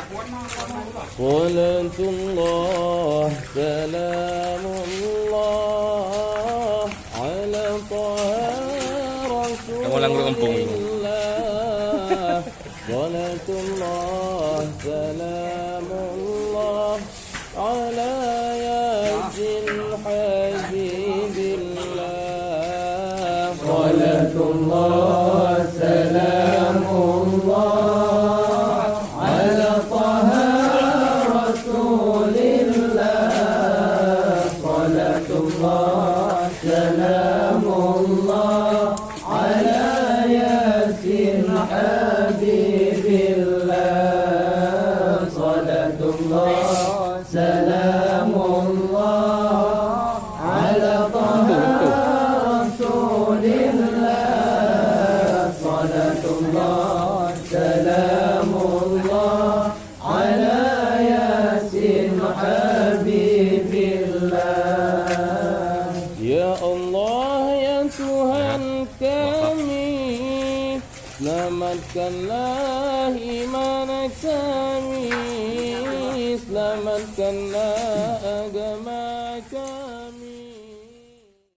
Salatullah salamullah ala taha rasulillah. Salatullah salamullah ala yasin habibillah. Salatullah salamullah selamatkanlah iman kami, selamatkanlah agama